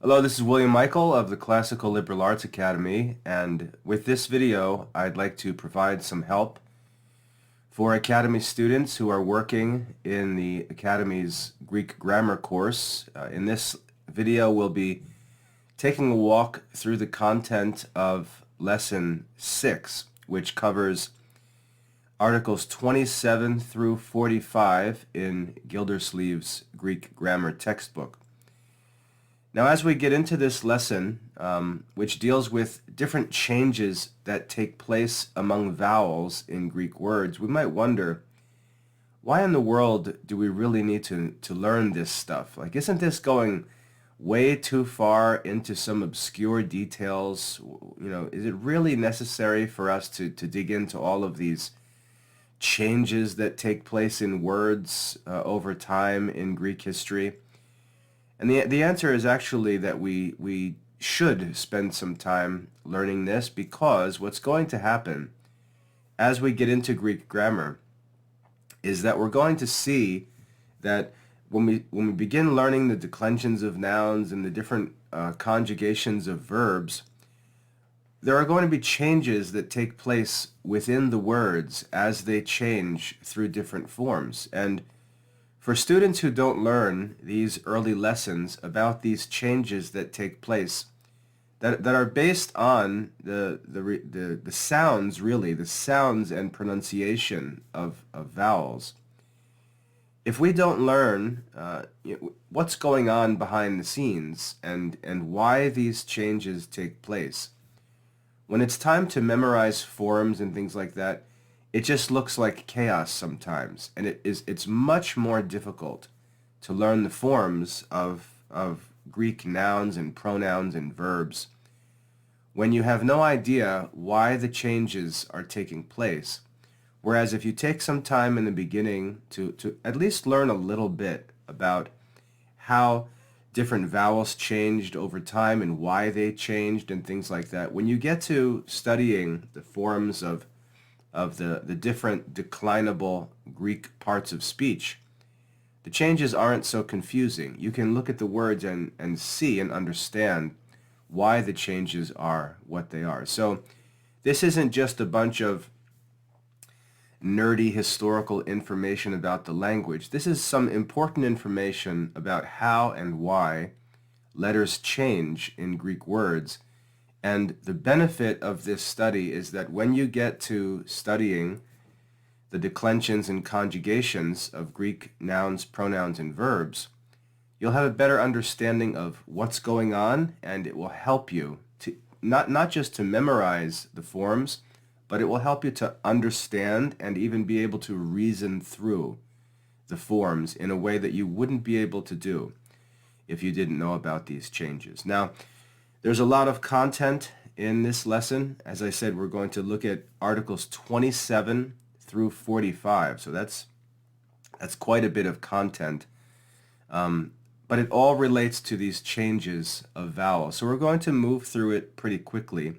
Hello, this is William Michael of the Classical Liberal Arts Academy, and with this video, I'd like to provide some help for Academy students who are working in the Academy's Greek grammar course. In this video, we'll be taking a walk through the content of Lesson 6, which covers Articles 27 through 45 in Gildersleeve's Greek grammar textbook. Now, as we get into this lesson, which deals with different changes that take place among vowels in Greek words, we might wonder, why in the world do we really need to learn this stuff? Like, isn't this going way too far into some obscure details? You know, is it really necessary for us to dig into all of these changes that take place in words over time in Greek history? And the answer is actually that we should spend some time learning this, because what's going to happen as we get into Greek grammar is that we're going to see that when we begin learning the declensions of nouns and the different conjugations of verbs, there are going to be changes that take place within the words as they change through different forms. And for students who don't learn these early lessons about these changes that take place, that are based on the sounds, really, the sounds and pronunciation of vowels, if we don't learn what's going on behind the scenes and why these changes take place, when it's time to memorize forms and things like that, it just looks like chaos sometimes, and it's much more difficult to learn the forms of Greek nouns and pronouns and verbs when you have no idea why the changes are taking place. Whereas if you take some time in the beginning to at least learn a little bit about how different vowels changed over time and why they changed and things like that, when you get to studying the forms of the different declinable Greek parts of speech, the changes aren't so confusing. You can look at the words and see and understand why the changes are what they are. So this isn't just a bunch of nerdy historical information about the language. This is some important information about how and why letters change in Greek words. And the benefit of this study is that when you get to studying the declensions and conjugations of Greek nouns, pronouns, and verbs, you'll have a better understanding of what's going on, and it will help you to not just to memorize the forms, but it will help you to understand and even be able to reason through the forms in a way that you wouldn't be able to do if you didn't know about these changes. Now, there's a lot of content in this lesson. As I said, we're going to look at Articles 27 through 45. So that's quite a bit of content. But it all relates to these changes of vowels. So we're going to move through it pretty quickly,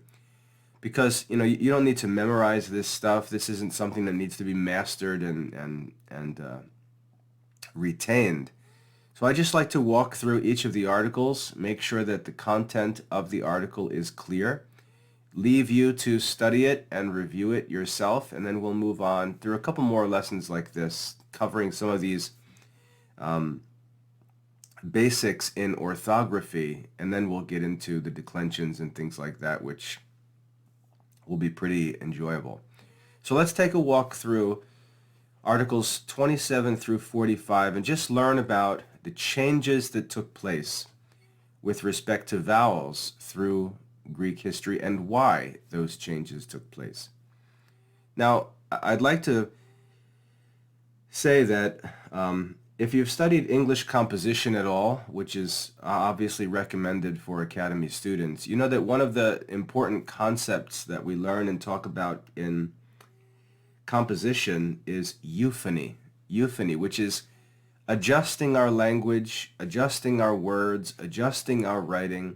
because you don't need to memorize this stuff. This isn't something that needs to be mastered and retained. So I just like to walk through each of the articles, make sure that the content of the article is clear, leave you to study it and review it yourself, and then we'll move on through a couple more lessons like this, covering some of these basics in orthography, and then we'll get into the declensions and things like that, which will be pretty enjoyable. So let's take a walk through Articles 27 through 45 and just learn about the changes that took place with respect to vowels through Greek history and why those changes took place. Now, I'd like to say that if you've studied English composition at all, which is obviously recommended for Academy students, you know that one of the important concepts that we learn and talk about in composition is euphony. Euphony, which is adjusting our language, adjusting our words, adjusting our writing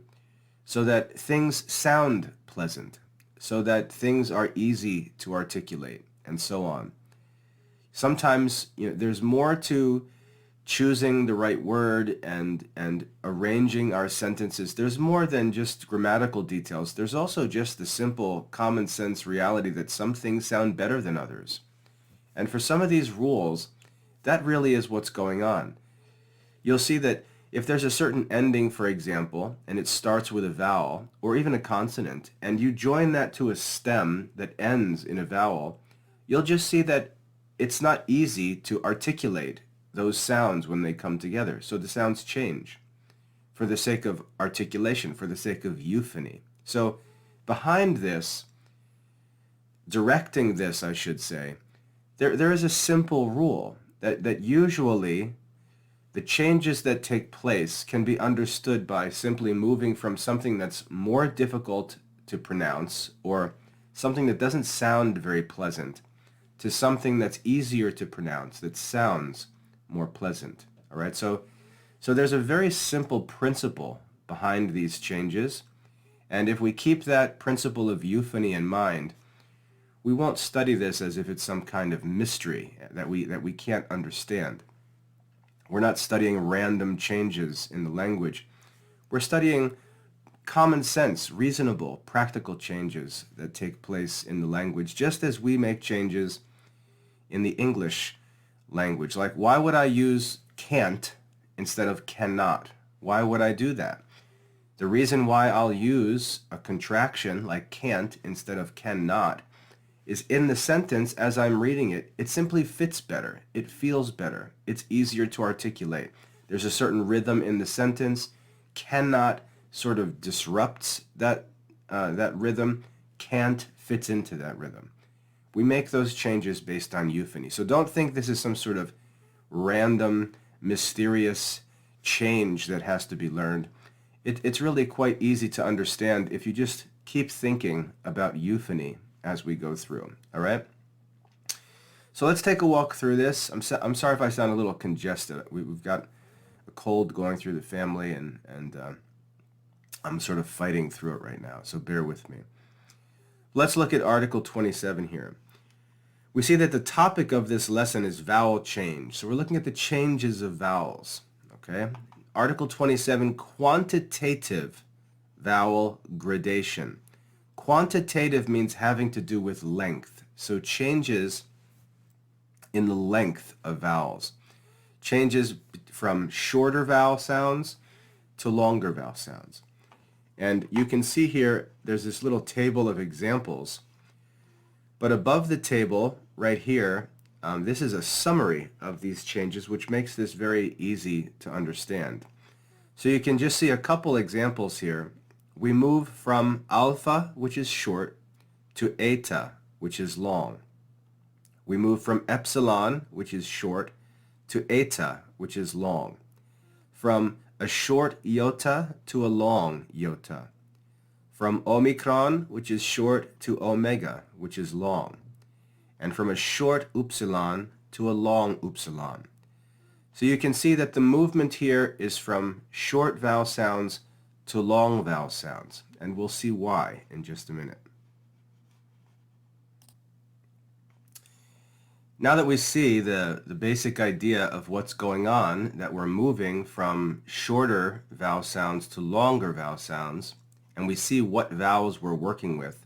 so that things sound pleasant, so that things are easy to articulate, and so on. Sometimes there's more to choosing the right word and arranging our sentences, there's more than just grammatical details. There's also just the simple common sense reality that some things sound better than others. And for some of these rules, that really is what's going on. You'll see that if there's a certain ending, for example, and it starts with a vowel or even a consonant, and you join that to a stem that ends in a vowel, you'll just see that it's not easy to articulate those sounds when they come together. So the sounds change for the sake of articulation, for the sake of euphony. So behind this, directing this, I should say, there is a simple rule that usually the changes that take place can be understood by simply moving from something that's more difficult to pronounce or something that doesn't sound very pleasant to something that's easier to pronounce, that sounds more pleasant. All right, so there's a very simple principle behind these changes, and if we keep that principle of euphony in mind, we won't study this as if it's some kind of mystery that we can't understand. We're not studying random changes in the language. We're studying common sense, reasonable, practical changes that take place in the language, just as we make changes in the English language. Like, why would I use can't instead of cannot? Why would I do that? The reason why I'll use a contraction like can't instead of cannot is in the sentence as I'm reading it, it simply fits better. It feels better. It's easier to articulate. There's a certain rhythm in the sentence. Cannot sort of disrupts that rhythm. Can't fits into that rhythm. We make those changes based on euphony. So don't think this is some sort of random, mysterious change that has to be learned. It's really quite easy to understand if you just keep thinking about euphony as we go through. All right? So let's take a walk through this. I'm sorry if I sound a little congested. We've got a cold going through the family, and I'm sort of fighting through it right now, so bear with me. Let's look at Article 27 here. We see that the topic of this lesson is vowel change. So we're looking at the changes of vowels. Okay? Article 27, quantitative vowel gradation. Quantitative means having to do with length. So changes in the length of vowels. Changes from shorter vowel sounds to longer vowel sounds. And you can see here, there's this little table of examples. But above the table, right here, this is a summary of these changes, which makes this very easy to understand. So you can just see a couple examples here. We move from alpha, which is short, to eta, which is long. We move from epsilon, which is short, to eta, which is long. From a short iota to a long iota. From omicron, which is short, to omega, which is long. And from a short upsilon to a long upsilon. So you can see that the movement here is from short vowel sounds to long vowel sounds, and we'll see why in just a minute. Now that we see the basic idea of what's going on, that we're moving from shorter vowel sounds to longer vowel sounds, and we see what vowels we're working with,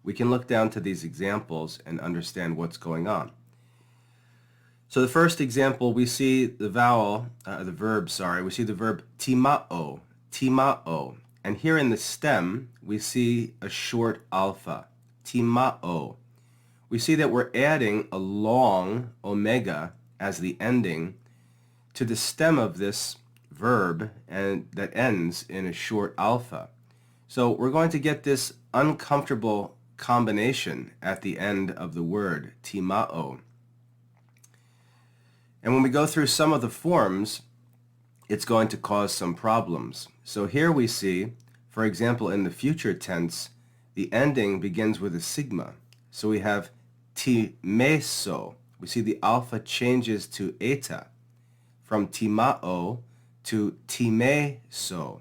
we can look down to these examples and understand what's going on. So the first example, we see the we see the verb timao, timao. And here in the stem, we see a short alpha, timao. We see that we're adding a long omega as the ending to the stem of this verb, and that ends in a short alpha. So we're going to get this uncomfortable combination at the end of the word, timao. And when we go through some of the forms, it's going to cause some problems. So here we see, for example, in the future tense, the ending begins with a sigma. So we have timeso. We see the alpha changes to eta, from timao to timeso.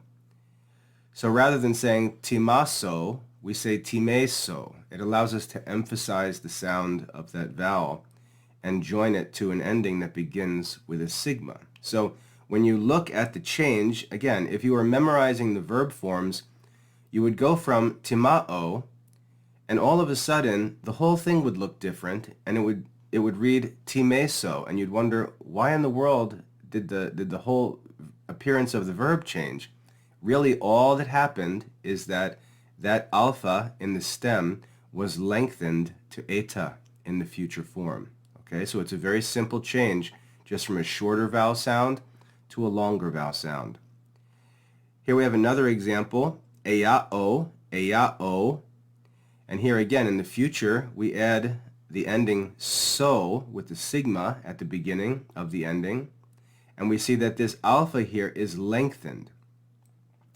So rather than saying timaso, we say timeso. It allows us to emphasize the sound of that vowel and join it to an ending that begins with a sigma. So when you look at the change, again, if you were memorizing the verb forms, you would go from timao, and all of a sudden the whole thing would look different, and it would read timeso, and you'd wonder why in the world did the whole appearance of the verb change. Really, all that happened is that alpha in the stem was lengthened to eta in the future form. Okay, so it's a very simple change, just from a shorter vowel sound to a longer vowel sound. Here we have another example, eao, eao, and here again in the future we add the ending so with the sigma at the beginning of the ending, and we see that this alpha here is lengthened.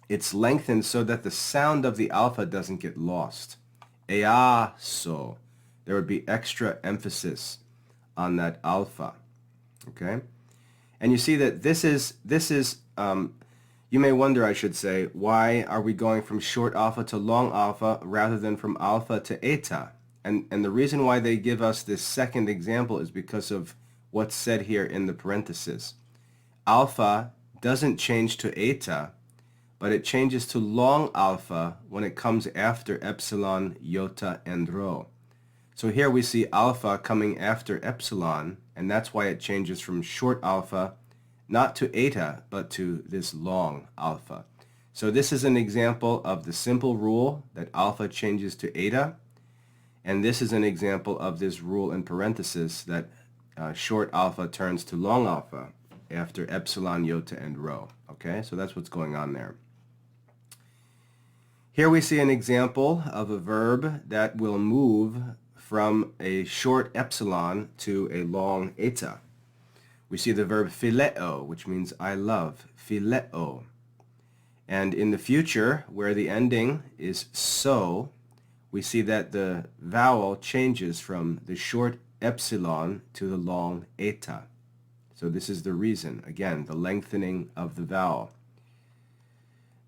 It's lengthened so that the sound of the alpha doesn't get lost. So. There would be extra emphasis on that alpha. Okay? And you see that this is you may wonder, I should say, why are we going from short alpha to long alpha rather than from alpha to eta? And the reason why they give us this second example is because of what's said here in the parenthesis. Alpha doesn't change to eta, but it changes to long alpha when it comes after epsilon, iota, and rho. So here we see alpha coming after epsilon, and that's why it changes from short alpha, not to eta, but to this long alpha. So this is an example of the simple rule that alpha changes to eta, and this is an example of this rule in parenthesis that short alpha turns to long alpha after epsilon, iota, and rho. Okay, so that's what's going on there. Here we see an example of a verb that will move from a short epsilon to a long eta. We see the verb phileo, which means I love, phileo. And in the future, where the ending is so, we see that the vowel changes from the short epsilon to the long eta. So this is the reason, again, the lengthening of the vowel.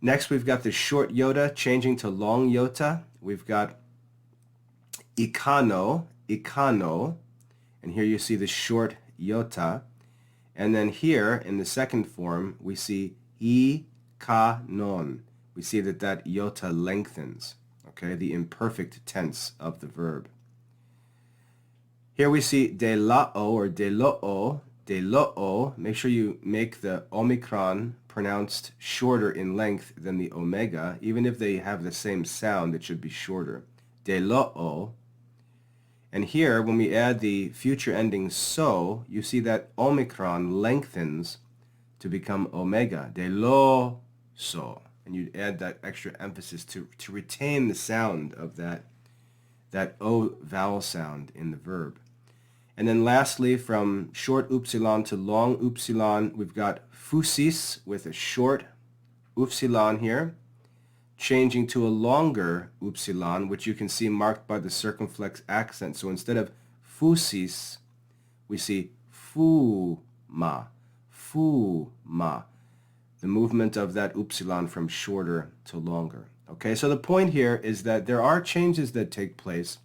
Next, we've got the short iota changing to long iota. We've got ikano, ikano, and here you see the short iota. And then here, in the second form, we see ikanon. We see that iota lengthens, okay, the imperfect tense of the verb. Here we see delao or deloo, deloo. Make sure you make the omicron pronounced shorter in length than the omega. Even if they have the same sound, it should be shorter. Deloo. And here, when we add the future ending so, you see that omicron lengthens to become omega. Delo so. And you'd add that extra emphasis to retain the sound of that O vowel sound in the verb. And then lastly, from short upsilon to long upsilon, we've got phusis with a short upsilon here, changing to a longer upsilon, which you can see marked by the circumflex accent. So instead of phusis, we see phuma, phuma, the movement of that upsilon from shorter to longer. Okay, so the point here is that there are changes that take place,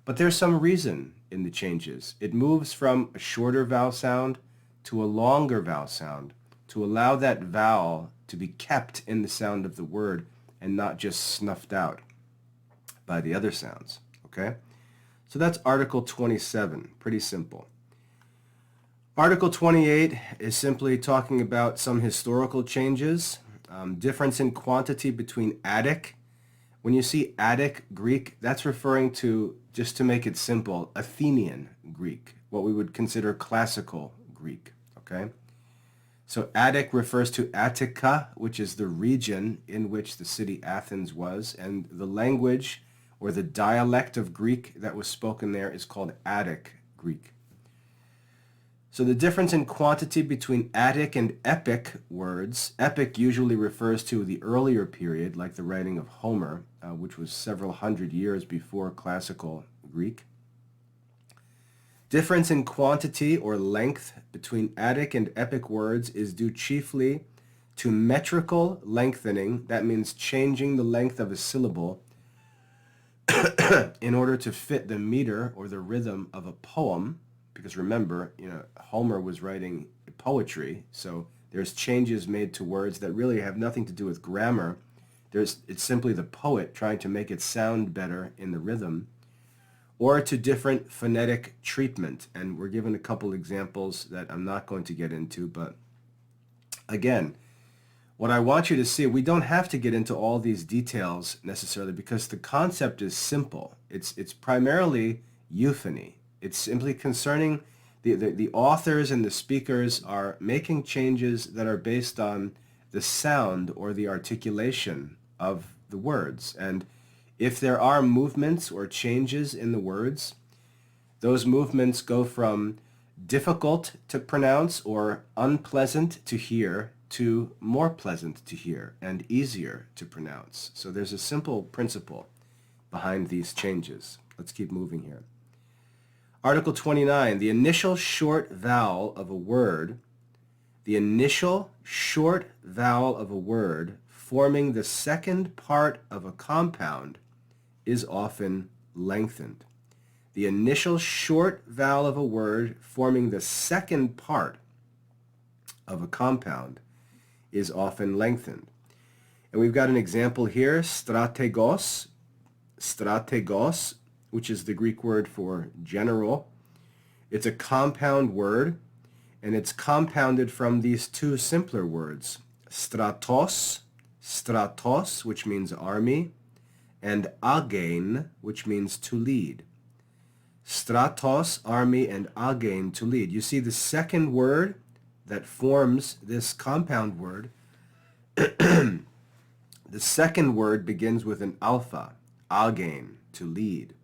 but there's some reason in the changes. It moves from a shorter vowel sound to a longer vowel sound to allow that vowel to be kept in the sound of the word and not just snuffed out by the other sounds. Okay? So that's Article 27. Pretty simple. Article 28 is simply talking about some historical changes. Difference in quantity between Attic. When you see Attic Greek, that's referring to, just to make it simple, Athenian Greek, what we would consider classical Greek. Okay? So Attic refers to Attica, which is the region in which the city Athens was, and the language or the dialect of Greek that was spoken there is called Attic Greek. So the difference in quantity between Attic and Epic words, Epic usually refers to the earlier period, like the writing of Homer, which was several hundred years before classical Greek. Difference in quantity or length between Attic and Epic words is due chiefly to metrical lengthening. That means changing the length of a syllable in order to fit the meter or the rhythm of a poem. Because remember, Homer was writing a poetry. So there's changes made to words that really have nothing to do with grammar. It's simply the poet trying to make it sound better in the rhythm, or to different phonetic treatment. And we're given a couple examples that I'm not going to get into, but again, what I want you to see, we don't have to get into all these details necessarily because the concept is simple. It's primarily euphony. It's simply concerning the authors and the speakers are making changes that are based on the sound or the articulation of the words. And if there are movements or changes in the words, those movements go from difficult to pronounce or unpleasant to hear to more pleasant to hear and easier to pronounce. So there's a simple principle behind these changes. Let's keep moving here. Article 29, the initial short vowel of a word, forming the second part of a compound is often lengthened. The initial short vowel of a word forming the second part of a compound is often lengthened. And we've got an example here, strategos, which is the Greek word for general. It's a compound word, and it's compounded from these two simpler words, stratos, which means army, and agein, which means to lead. Stratos, army, and agein, to lead. You see the second word that forms this compound word, the second word begins with an alpha, agein, to lead.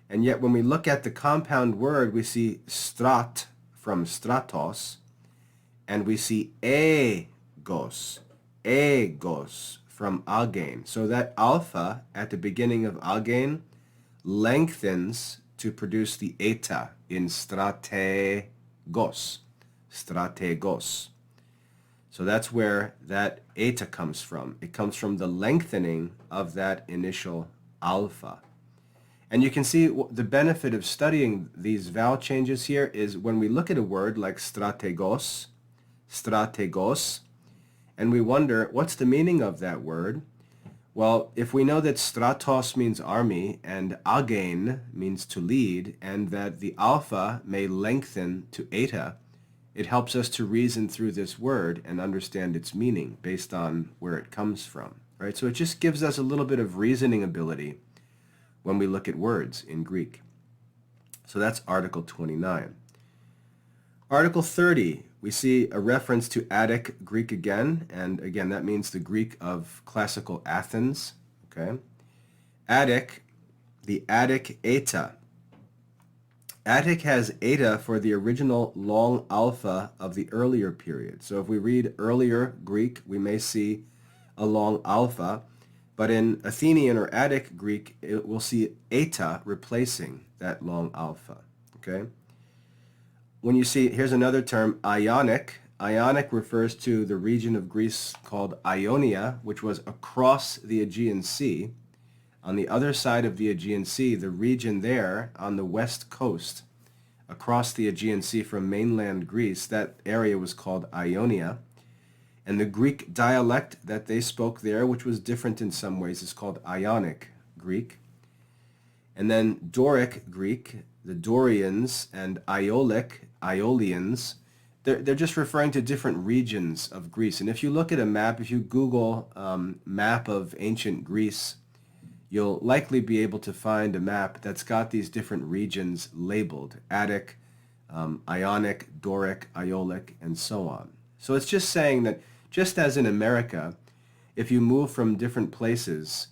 And yet when we look at the compound word, we see strat from stratos, and we see egos from agein. So that alpha at the beginning of agein lengthens to produce the eta in strategos. So that's where that eta comes from. It comes from the lengthening of that initial alpha. And you can see the benefit of studying these vowel changes here is when we look at a word like strategos, and we wonder, what's the meaning of that word? Well, if we know that stratos means army and agein means to lead, and that the alpha may lengthen to eta, it helps us to reason through this word and understand its meaning based on where it comes from, right? So it just gives us a little bit of reasoning ability when we look at words in Greek. So that's Article 29. Article 30, we see a reference to Attic Greek again, and again that means the Greek of classical Athens, okay? Attic, the Attic eta. Attic has eta for the original long alpha of the earlier period. So if we read earlier Greek, we may see a long alpha, but in Athenian or Attic Greek, we'll see eta replacing that long alpha, okay? When you see, here's another term, Ionic. Ionic refers to the region of Greece called Ionia, which was across the Aegean Sea. On the other side of the Aegean Sea, the region there on the west coast, across the Aegean Sea from mainland Greece, that area was called Ionia. And the Greek dialect that they spoke there, which was different in some ways, is called Ionic Greek. And then Doric Greek, the Dorians, and Aeolians, they're just referring to different regions of Greece. And if you look at a map, if you Google map of ancient Greece, you'll likely be able to find a map that's got these different regions labeled, Attic, Ionic, Doric, Aeolic, and so on. So it's just saying that just as in America, if you move from different places,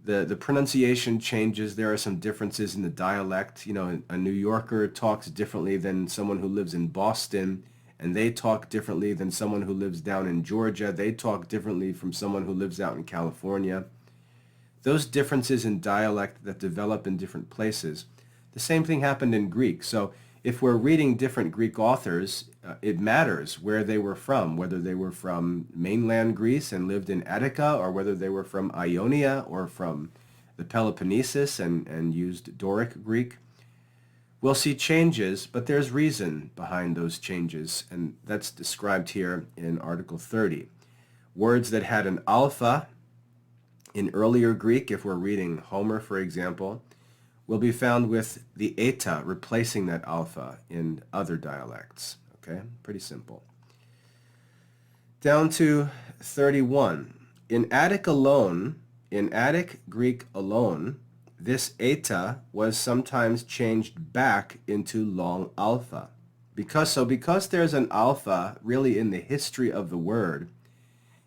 the pronunciation changes. There are some differences in the dialect. You know, a New Yorker talks differently than someone who lives in Boston, and they talk differently than someone who lives down in Georgia. They talk differently from someone who lives out in California. Those differences in dialect that develop in different places, the same thing happened in Greek. So if we're reading different Greek authors, it matters where they were from, whether they were from mainland Greece and lived in Attica, or whether they were from Ionia or from the Peloponnesus and used Doric Greek. we'll see changes, but there's reason behind those changes, and that's described here in Article 30. Words that had an alpha in earlier Greek, if we're reading Homer, for example, will be found with the eta replacing that alpha in other dialects. Okay, pretty simple. Down to 31. In Attic Greek alone, this eta was sometimes changed back into long alpha. Because there's an alpha really in the history of the word,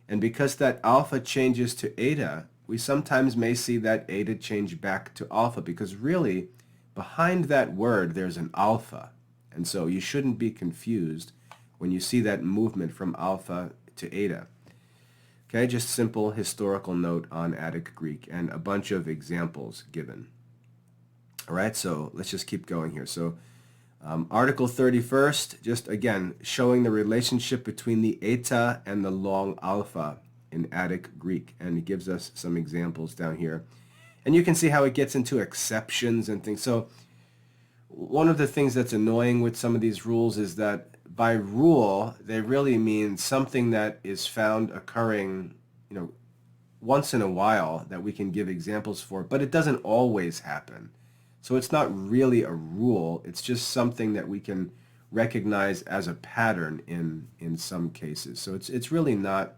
and because that alpha changes to eta, we sometimes may see that eta change back to alpha, because really behind that word there's an alpha. And so you shouldn't be confused when you see that movement from alpha to eta. Okay, just simple historical note on Attic Greek and a bunch of examples given. All right, so let's just keep going here. So Article 31st, just again showing the relationship between the eta and the long alpha in Attic Greek, and it gives us some examples down here. And you can see how it gets into exceptions and things. So one of the things that's annoying with some of these rules is that by rule, they really mean something that is found occurring, once in a while that we can give examples for, but it doesn't always happen. So it's not really a rule, it's just something that we can recognize as a pattern in some cases. So it's really not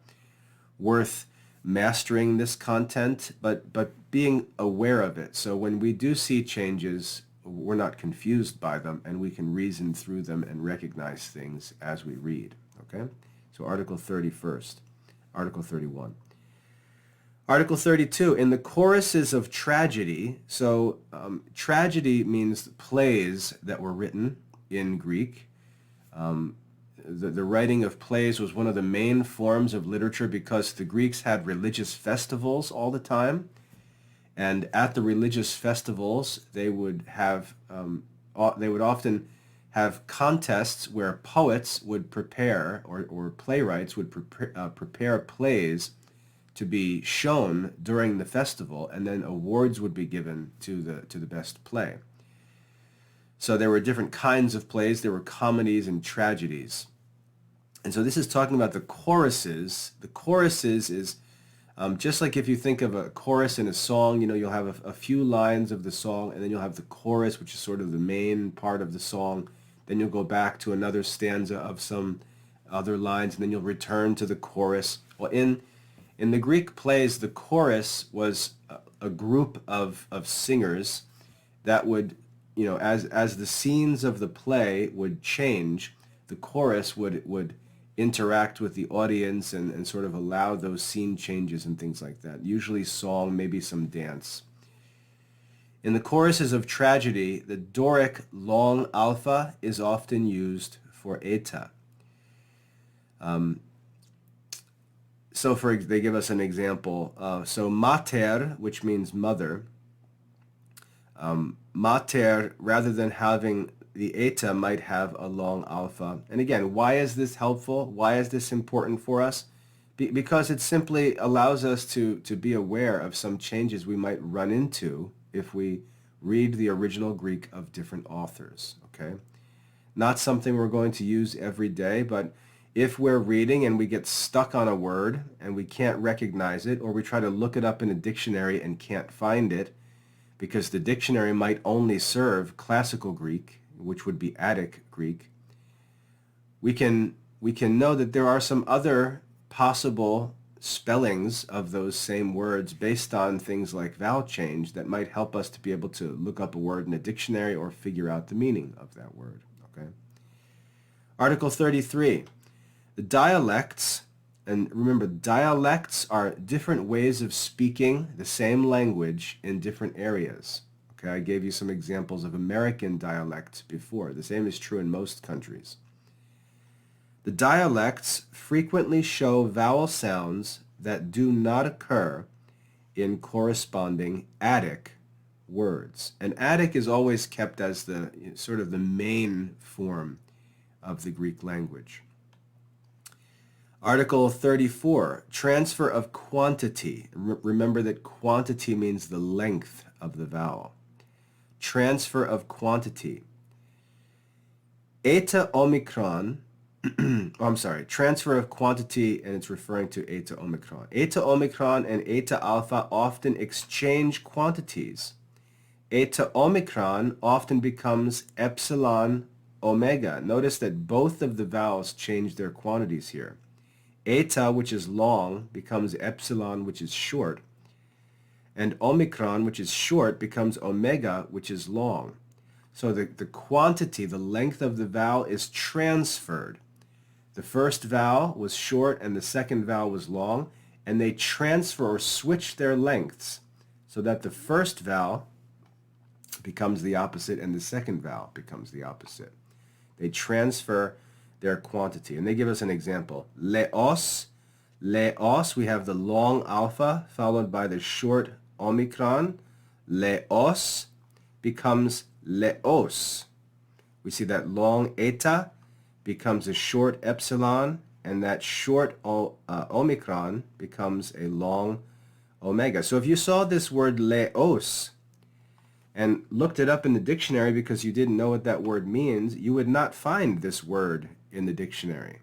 worth mastering this content, but being aware of it. So when we do see changes, we're not confused by them, and we can reason through them and recognize things as we read. Okay? So Article 31st. Article 31. Article 32, in the choruses of tragedy, so tragedy means plays that were written in Greek. The writing of plays was one of the main forms of literature because the Greeks had religious festivals all the time. And at the religious festivals, they would often have contests where poets would prepare, or playwrights would prepare plays to be shown during the festival, and then awards would be given to the best play. So there were different kinds of plays. There were comedies and tragedies. And so this is talking about the choruses. The choruses is just like if you think of a chorus in a song, you'll have a few lines of the song, and then you'll have the chorus, which is sort of the main part of the song. Then you'll go back to another stanza of some other lines, and then you'll return to the chorus. Well, in the Greek plays, the chorus was a group of singers that would, as the scenes of the play would change, the chorus would interact with the audience and sort of allow those scene changes and things like that. Usually song, maybe some dance. In the choruses of tragedy, the Doric long alpha is often used for eta. They give us an example. So mater, which means mother, mater, rather than having the eta, might have a long alpha. And again, why is this helpful? Why is this important for us? Because it simply allows us to be aware of some changes we might run into if we read the original Greek of different authors. Okay? Not something we're going to use every day, but if we're reading and we get stuck on a word and we can't recognize it, or we try to look it up in a dictionary and can't find it, because the dictionary might only serve classical Greek, which would be Attic Greek, we can know that there are some other possible spellings of those same words based on things like vowel change that might help us to be able to look up a word in a dictionary or figure out the meaning of that word. Okay? Article 33. The dialects, and remember, dialects are different ways of speaking the same language in different areas. Okay, I gave you some examples of American dialects before. The same is true in most countries. The dialects frequently show vowel sounds that do not occur in corresponding Attic words. And Attic is always kept as the sort of the main form of the Greek language. Article 34, transfer of quantity. Remember that quantity means the length of the vowel. Transfer of quantity. Eta Omicron, oh, I'm sorry, transfer of quantity, and it's referring to Eta Omicron. Eta Omicron and Eta Alpha often exchange quantities. Eta Omicron often becomes Epsilon Omega. Notice that both of the vowels change their quantities here. Eta, which is long, becomes Epsilon, which is short. And Omicron, which is short, becomes Omega, which is long. So the quantity, the length of the vowel is transferred. The first vowel was short and the second vowel was long, and they transfer or switch their lengths so that the first vowel becomes the opposite and the second vowel becomes the opposite. They transfer their quantity. And they give us an example. Leos, leos, we have the long alpha followed by the short omicron. Leos becomes leos. We see that long eta becomes a short epsilon, and that short omicron becomes a long omega. So if you saw this word leos and looked it up in the dictionary because you didn't know what that word means, you would not find this word in the dictionary.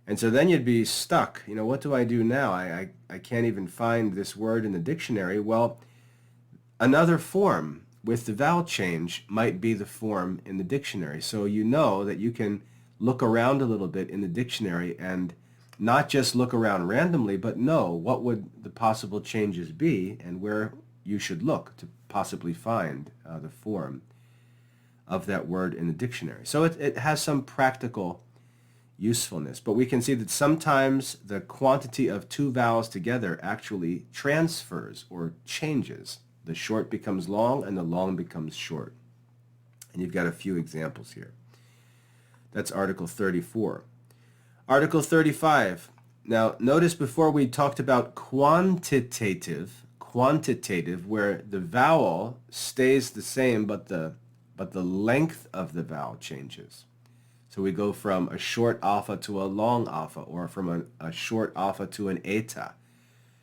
And so then you'd be stuck. You know, what do I do now? I can't even find this word in the dictionary. Well, another form with the vowel change might be the form in the dictionary. So you know that you can look around a little bit in the dictionary and not just look around randomly, but know what would the possible changes be and where you should look to possibly find the form of that word in the dictionary. So it has some practical usefulness, but we can see that sometimes the quantity of two vowels together actually transfers or changes. The short becomes long and the long becomes short. And you've got a few examples here. That's Article 34. Article 35. Now notice before we talked about quantitative, where the vowel stays the same but the length of the vowel changes. So we go from a short alpha to a long alpha, or from a short alpha to an eta.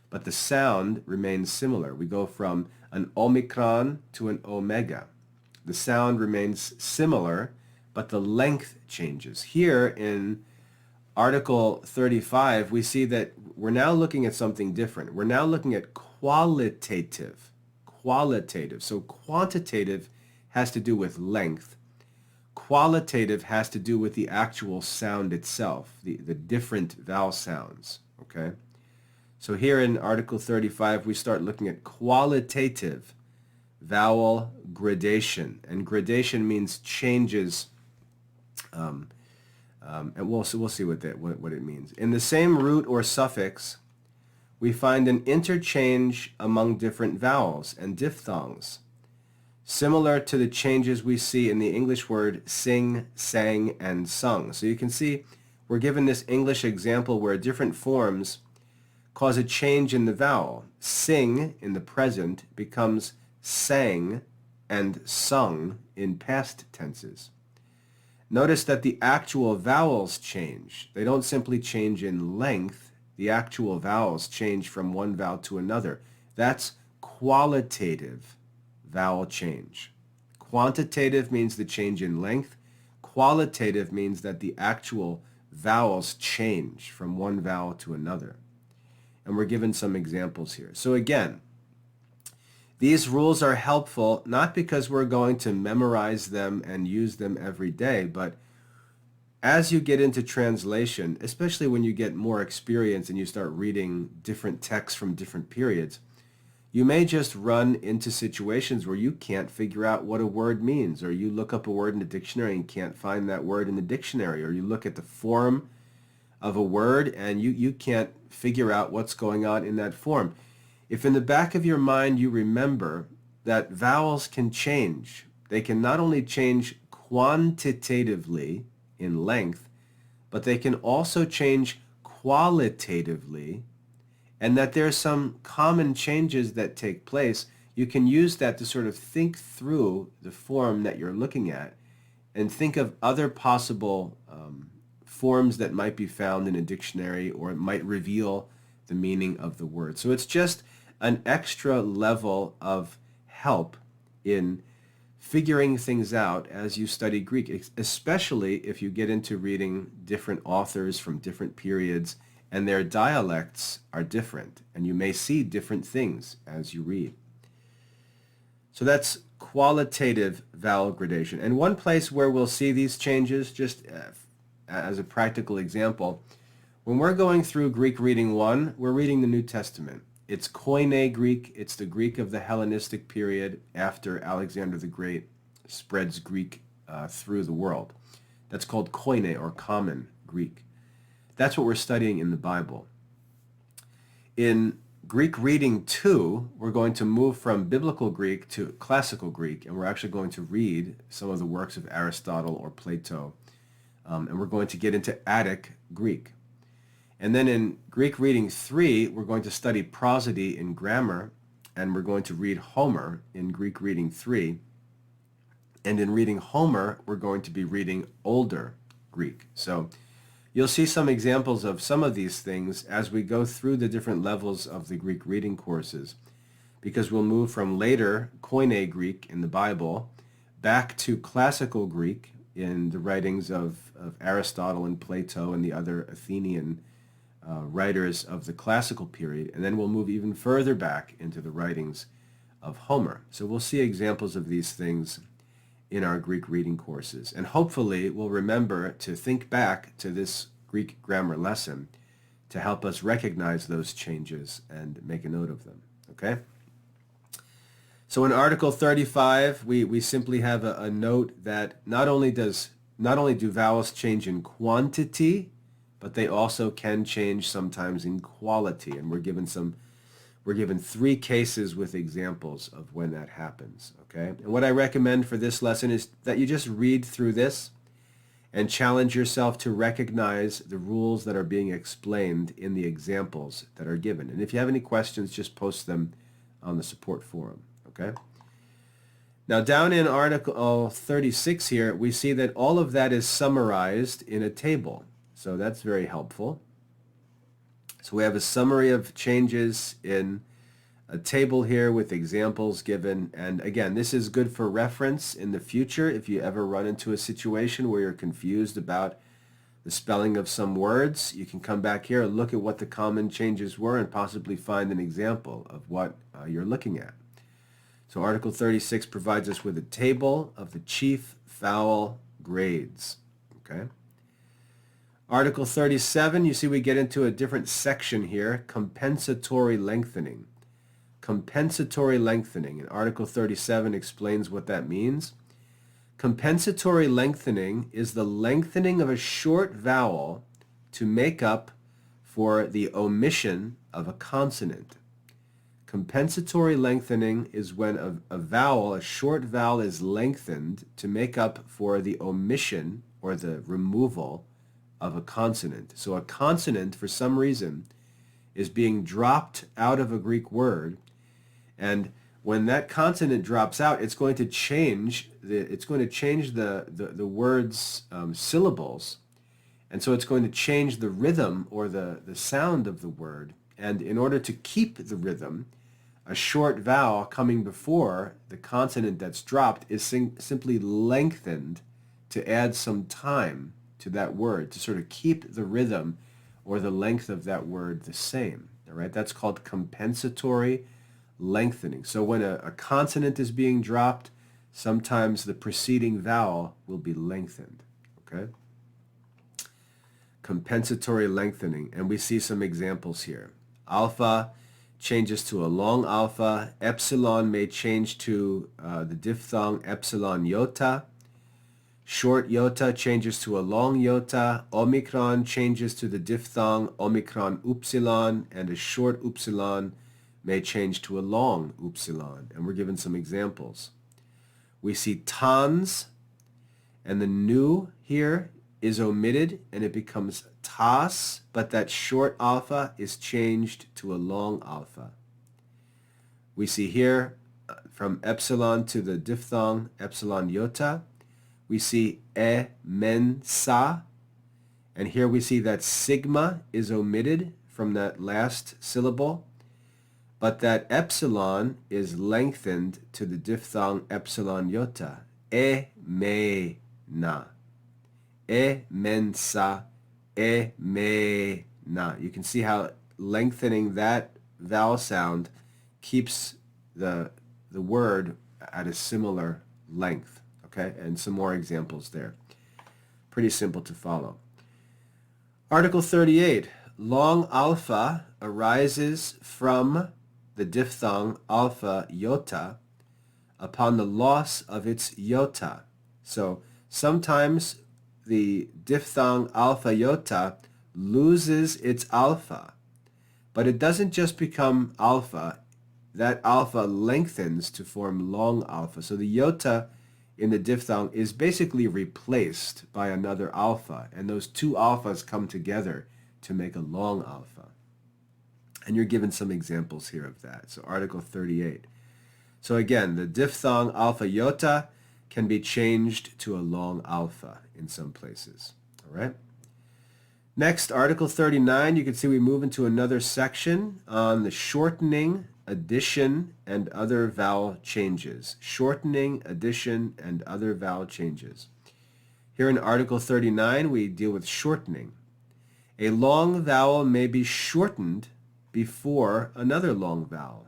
But the sound remains similar. We go from an omicron to an omega. The sound remains similar, but the length changes. Here in Article 35, we see that we're now looking at something different. We're now looking at qualitative. So quantitative has to do with length. Qualitative has to do with the actual sound itself, the different vowel sounds, okay? So here in Article 35, we start looking at qualitative vowel gradation. And gradation means changes, and we'll see what it means. In the same root or suffix, we find an interchange among different vowels and diphthongs, similar to the changes we see in the English word sing, sang, and sung. So you can see we're given this English example where different forms cause a change in the vowel. Sing in the present becomes sang and sung in past tenses. Notice that the actual vowels change. They don't simply change in length. The actual vowels change from one vowel to another. That's qualitative vowel change. Quantitative means the change in length. Qualitative means that the actual vowels change from one vowel to another. And we're given some examples here. So again, these rules are helpful not because we're going to memorize them and use them every day, but as you get into translation, especially when you get more experience and you start reading different texts from different periods, you may just run into situations where you can't figure out what a word means, or you look up a word in the dictionary and can't find that word in the dictionary, or you look at the form of a word and you can't figure out what's going on in that form. If in the back of your mind you remember that vowels can change, they can not only change quantitatively in length, but they can also change qualitatively, and that there are some common changes that take place, you can use that to sort of think through the form that you're looking at and think of other possible forms that might be found in a dictionary, or it might reveal the meaning of the word. So it's just an extra level of help in figuring things out as you study Greek, especially if you get into reading different authors from different periods and their dialects are different, and you may see different things as you read. So that's qualitative vowel gradation. And one place where we'll see these changes, just as a practical example, when we're going through Greek Reading 1, we're reading the New Testament. It's Koine Greek. It's the Greek of the Hellenistic period after Alexander the Great spreads Greek through the world. That's called Koine, or Common Greek. That's what we're studying in the Bible. In Greek Reading 2, we're going to move from Biblical Greek to Classical Greek, and we're actually going to read some of the works of Aristotle or Plato, and we're going to get into Attic Greek. And then in Greek Reading 3, we're going to study prosody in grammar, and we're going to read Homer in Greek Reading 3. And in reading Homer, we're going to be reading Older Greek. So you'll see some examples of some of these things as we go through the different levels of the Greek reading courses, because we'll move from later Koine Greek in the Bible back to Classical Greek in the writings of Aristotle and Plato and the other Athenian writers of the classical period, and then we'll move even further back into the writings of Homer. So we'll see examples of these things in our Greek reading courses, and hopefully we'll remember to think back to this Greek grammar lesson to help us recognize those changes and make a note of them. Okay? So in Article 35, we simply have a note that not only do vowels change in quantity, but they also can change sometimes in quality, and we're given 3 cases with examples of when that happens. Okay? And what I recommend for this lesson is that you just read through this and challenge yourself to recognize the rules that are being explained in the examples that are given. And if you have any questions, just post them on the support forum. Okay? Now down in Article 36 here, we see that all of that is summarized in a table. So that's very helpful. So we have a summary of changes in a table here with examples given. And again, this is good for reference in the future if you ever run into a situation where you're confused about the spelling of some words. You can come back here and look at what the common changes were and possibly find an example of what you're looking at. So Article 36 provides us with a table of the chief vowel grades. Okay? Article 37, you see we get into a different section here, compensatory lengthening. Compensatory lengthening. And Article 37 explains what that means. Compensatory lengthening is the lengthening of a short vowel to make up for the omission of a consonant. Compensatory lengthening is when a short vowel is lengthened to make up for the omission or the removal of a consonant. So a consonant, for some reason, is being dropped out of a Greek word, and when that consonant drops out, it's going to change the word's syllables, and so it's going to change the rhythm or the sound of the word. And in order to keep the rhythm, a short vowel coming before the consonant that's dropped is simply lengthened to add some time to that word, to sort of keep the rhythm or the length of that word the same. All right, that's called compensatory lengthening. So when a consonant is being dropped, sometimes the preceding vowel will be lengthened. Okay? Compensatory lengthening, and we see some examples here. Alpha changes to a long alpha. Epsilon may change to the diphthong epsilon iota. Short iota changes to a long iota. Omicron changes to the diphthong omicron upsilon, and a short upsilon may change to a long upsilon. And we're given some examples. We see tans, and the nu here is omitted and it becomes tas, but that short alpha is changed to a long alpha. We see here from epsilon to the diphthong epsilon iota, we see e, men, sa, and here we see that sigma is omitted from that last syllable. but that epsilon is lengthened to the diphthong epsilon iota. E me na. E mensa. E me na. You can see how lengthening that vowel sound keeps the word at a similar length. Okay, and some more examples there. Pretty simple to follow. Article 38. Long alpha arises from the diphthong alpha iota upon the loss of its iota. So sometimes the diphthong alpha iota loses its alpha, but it doesn't just become alpha. That alpha lengthens to form long alpha. So the iota in the diphthong is basically replaced by another alpha, and those two alphas come together to make a long alpha. And you're given some examples here of that. So Article 38. So again, the diphthong alpha iota can be changed to a long alpha in some places. All right. Next, Article 39, you can see we move into another section on the shortening, addition, and other vowel changes. Shortening, addition, and other vowel changes. Here in Article 39, we deal with shortening. A long vowel may be shortened before another long vowel.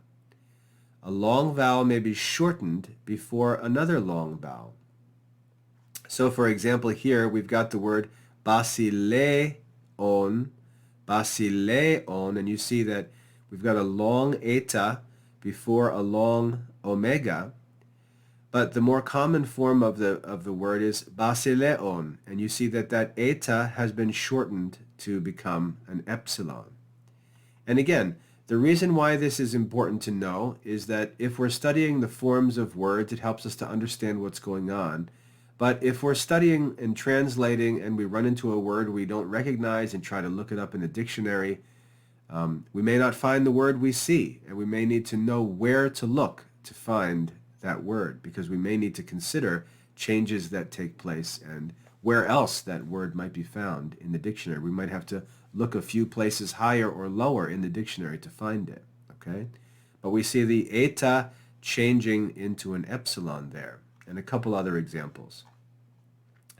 A long vowel may be shortened before another long vowel. So for example, here we've got the word basileon, basileon, and you see that we've got a long eta before a long omega, but the more common form of the word is basileon, and you see that that eta has been shortened to become an epsilon. And again, the reason why this is important to know is that if we're studying the forms of words, it helps us to understand what's going on. But if we're studying and translating and we run into a word we don't recognize and try to look it up in a dictionary, we may not find the word we see, and we may need to know where to look to find that word, because we may need to consider changes that take place and where else that word might be found in the dictionary. We might have to look a few places higher or lower in the dictionary to find it, okay? But we see the eta changing into an epsilon there, and a couple other examples.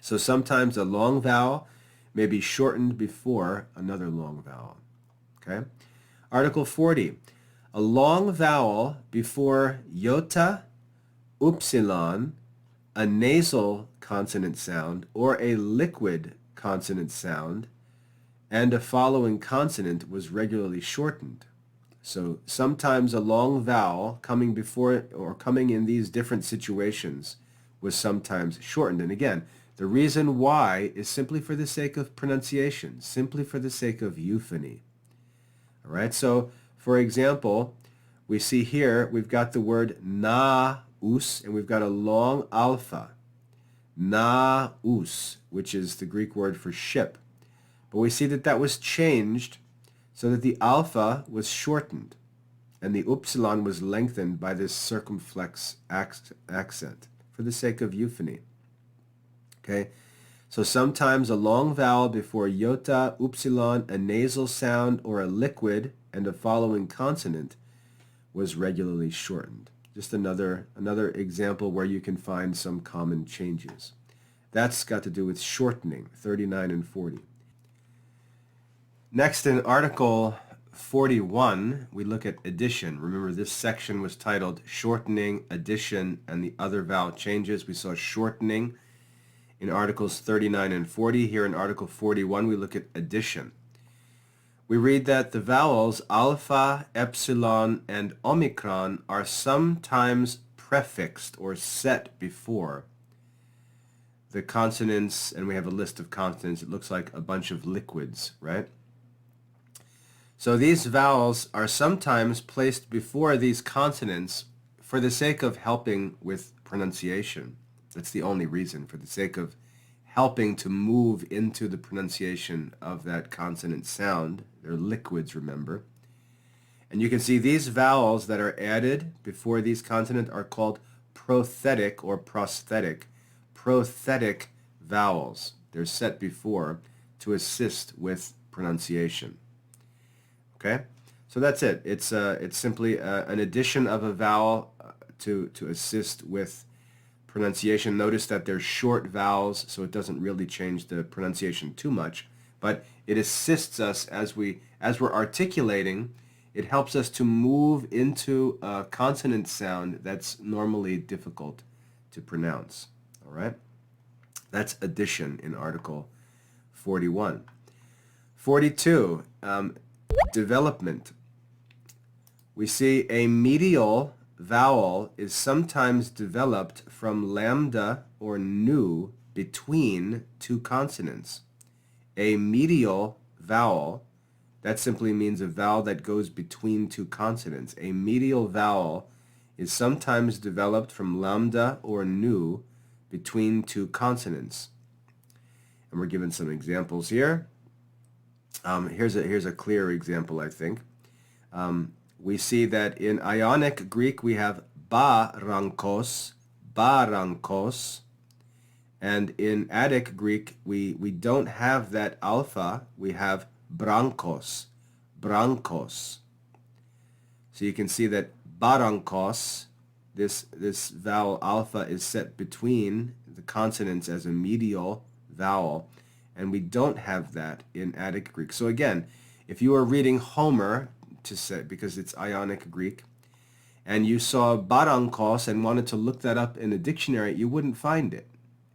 So sometimes a long vowel may be shortened before another long vowel, okay? Article 40, a long vowel before iota, upsilon, a nasal consonant sound, or a liquid consonant sound, and a following consonant was regularly shortened. So sometimes a long vowel coming before or coming in these different situations was sometimes shortened. And again, the reason why is simply for the sake of pronunciation, simply for the sake of euphony. All right, so for example, we see here we've got the word na-us, and we've got a long alpha, na-us, which is the Greek word for ship. But we see that that was changed so that the alpha was shortened and the upsilon was lengthened by this circumflex accent for the sake of euphony. Okay, so sometimes a long vowel before iota, upsilon, a nasal sound, or a liquid and a following consonant was regularly shortened. Just another example where you can find some common changes. That's got to do with shortening, 39 and 40. Next, in Article 41, we look at addition. Remember, this section was titled Shortening, Addition, and the Other Vowel Changes. We saw shortening in Articles 39 and 40. Here in Article 41, we look at addition. We read that the vowels alpha, epsilon, and omicron are sometimes prefixed or set before the consonants, and we have a list of consonants. It looks like a bunch of liquids, right? So these vowels are sometimes placed before these consonants for the sake of helping with pronunciation. That's the only reason, for the sake of helping to move into the pronunciation of that consonant sound. They're liquids, remember. And you can see these vowels that are added before these consonants are called prothetic or prosthetic. Prothetic vowels. They're set before to assist with pronunciation. Okay? So that's it. It's simply an addition of a vowel to assist with pronunciation. Notice that they're short vowels, so it doesn't really change the pronunciation too much, but it assists us as we're articulating. It helps us to move into a consonant sound that's normally difficult to pronounce. All right? That's addition in Article 41. 42, development. We see a medial vowel is sometimes developed from lambda or nu between two consonants. A medial vowel, that simply means a vowel that goes between two consonants. A medial vowel is sometimes developed from lambda or nu between two consonants. And we're given some examples here. Here's a clear example, I think. We see that in Ionic Greek we have barankos, barankos, and in Attic Greek we don't have that alpha, we have brankos, brankos. So you can see that barankos, this vowel alpha is set between the consonants as a medial vowel, and we don't have that in Attic Greek. So again, if you are reading Homer, to say, because it's Ionic Greek, and you saw barankos and wanted to look that up in a dictionary, you wouldn't find it.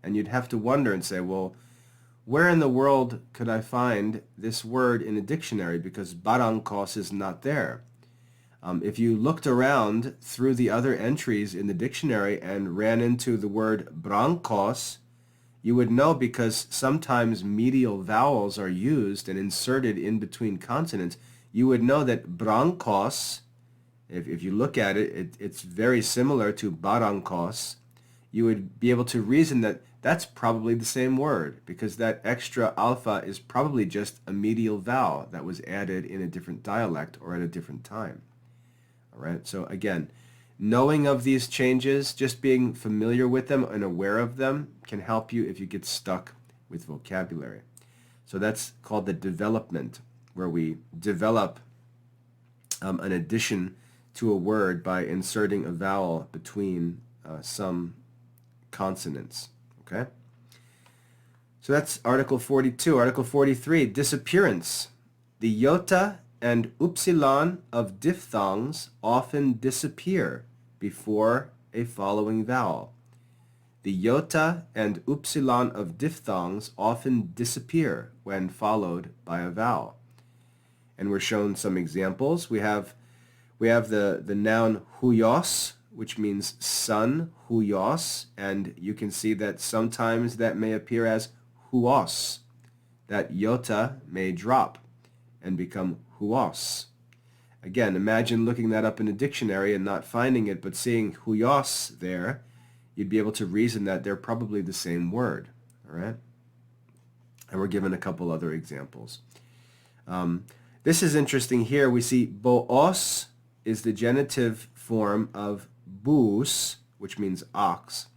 And you'd have to wonder and say, well, where in the world could I find this word in a dictionary, because barankos is not there. If you looked around through the other entries in the dictionary and ran into the word brankos, you would know, because sometimes medial vowels are used and inserted in between consonants. You would know that brankos, if you look at it, it's very similar to barankos. You would be able to reason that that's probably the same word, because that extra alpha is probably just a medial vowel that was added in a different dialect or at a different time. All right, so again, knowing of these changes, just being familiar with them and aware of them can help you if you get stuck with vocabulary. So that's called the development, where we develop an addition to a word by inserting a vowel between some consonants. Okay? So that's Article 42. Article 43, disappearance. The iota and upsilon of diphthongs often disappear before a following vowel. The iota and upsilon of diphthongs often disappear when followed by a vowel. And we're shown some examples. We have the noun huios, which means son, huios, and you can see that sometimes that may appear as huos. That iota may drop and become huos. Again, imagine looking that up in a dictionary and not finding it, but seeing huios there, you'd be able to reason that they're probably the same word. All right? And we're given a couple other examples. This is interesting here. We see boos is the genitive form of bous, which means ox.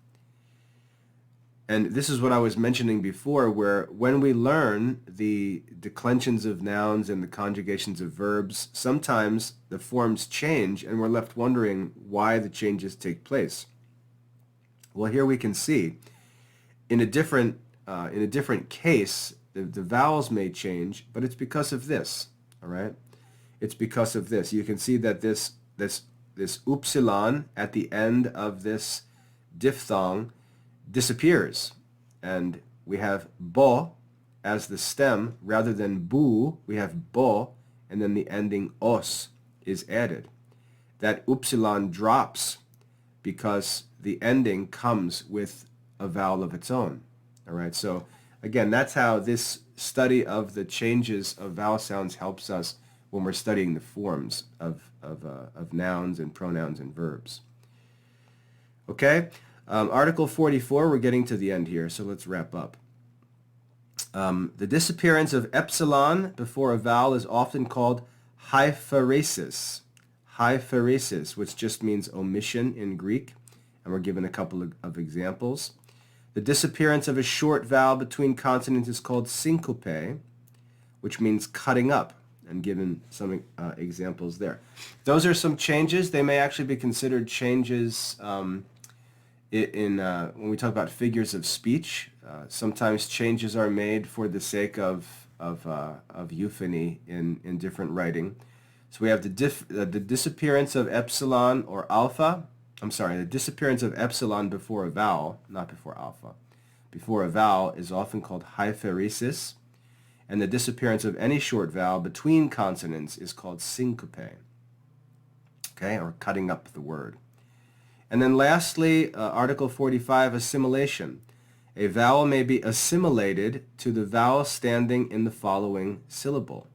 And this is what I was mentioning before, where when we learn the declensions of nouns and the conjugations of verbs, sometimes the forms change and we're left wondering why the changes take place. Well, here we can see in a different case, the vowels may change, but it's because of this. All right, it's because of this. You can see that this upsilon at the end of this diphthong disappears, and we have bo as the stem rather than bu. We have bo, and then the ending os is added. That upsilon drops because the ending comes with a vowel of its own. All right, so again, that's how this study of the changes of vowel sounds helps us when we're studying the forms of nouns and pronouns and verbs. Okay, Article 44, we're getting to the end here, so let's wrap up. The disappearance of epsilon before a vowel is often called hypheresis. Hypheresis, which just means omission in Greek, and we're given a couple of examples. The disappearance of a short vowel between consonants is called syncope, which means cutting up. and given some examples there. Those are some changes. They may actually be considered changes when we talk about figures of speech. Sometimes changes are made for the sake of euphony in different writing. So we have the disappearance of epsilon or alpha. I'm sorry, the disappearance of epsilon before a vowel, not before alpha. Before a vowel is often called hypheresis, and the disappearance of any short vowel between consonants is called syncope, okay, or cutting up the word. And then lastly, Article 45, assimilation. A vowel may be assimilated to the vowel standing in the following syllable.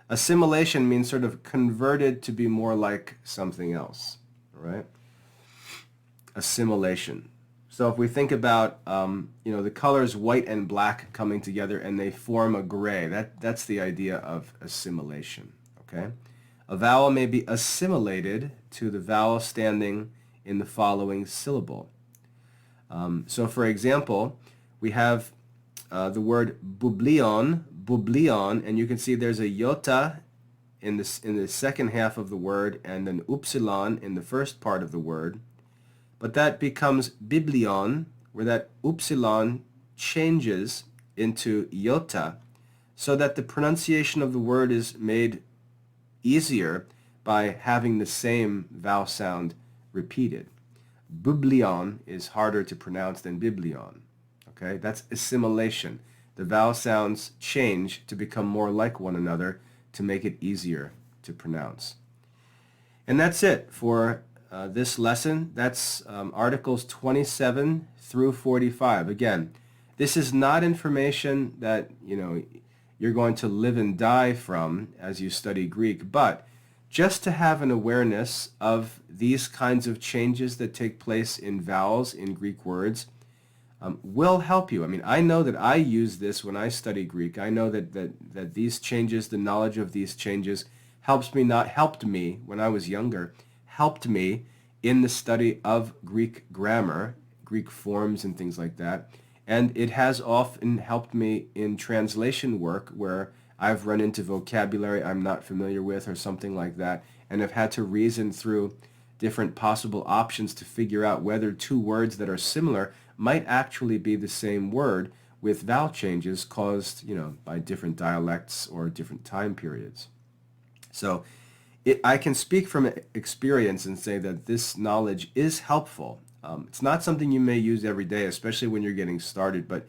Assimilation means sort of converted to be more like something else, right? Assimilation. So if we think about, the colors white and black coming together and they form a gray, that's the idea of assimilation, okay? A vowel may be assimilated to the vowel standing in the following syllable. So for example, we have the word bublion, and you can see there's a iota in the second half of the word and an upsilon in the first part of the word. But that becomes biblion, where that upsilon changes into iota, so that the pronunciation of the word is made easier by having the same vowel sound repeated. Bublion is harder to pronounce than biblion. Okay, that's assimilation. The vowel sounds change to become more like one another to make it easier to pronounce. And that's it for this lesson. That's Articles 27 through 45. Again, this is not information that you're going to live and die from as you study Greek, but just to have an awareness of these kinds of changes that take place in vowels in Greek words will help you. I mean, I know that I use this when I study Greek. I know that these changes, the knowledge of these changes, helped me when I was younger, helped me in the study of Greek grammar, Greek forms and things like that. And it has often helped me in translation work where I've run into vocabulary I'm not familiar with or something like that, and have had to reason through different possible options to figure out whether two words that are similar might actually be the same word with vowel changes caused, by different dialects or different time periods. So I can speak from experience and say that this knowledge is helpful. It's not something you may use every day, especially when you're getting started, but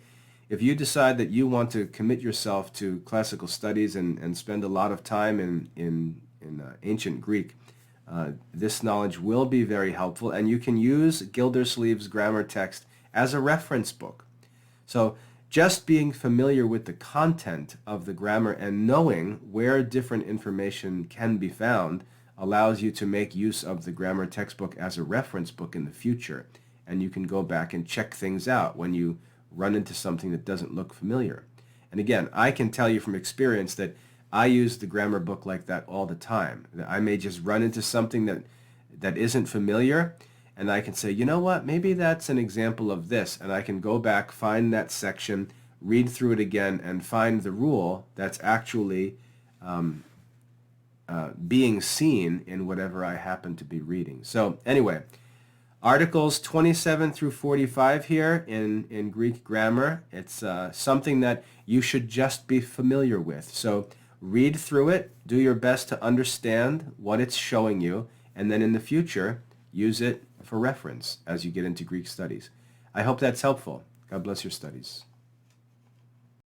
if you decide that you want to commit yourself to classical studies and spend a lot of time in ancient Greek, this knowledge will be very helpful, and you can use Gildersleeve's grammar text as a reference book. So just being familiar with the content of the grammar and knowing where different information can be found allows you to make use of the grammar textbook as a reference book in the future, and you can go back and check things out when you run into something that doesn't look familiar. And again, I can tell you from experience that I use the grammar book like that all the time. I may just run into something that isn't familiar, and I can say, you know what, maybe that's an example of this, and I can go back, find that section, read through it again, and find the rule that's actually being seen in whatever I happen to be reading. So anyway, Articles 27 through 45 here in Greek grammar. It's something that you should just be familiar with. So read through it, do your best to understand what it's showing you, and then in the future, use it for reference as you get into Greek studies. I hope that's helpful. God bless your studies.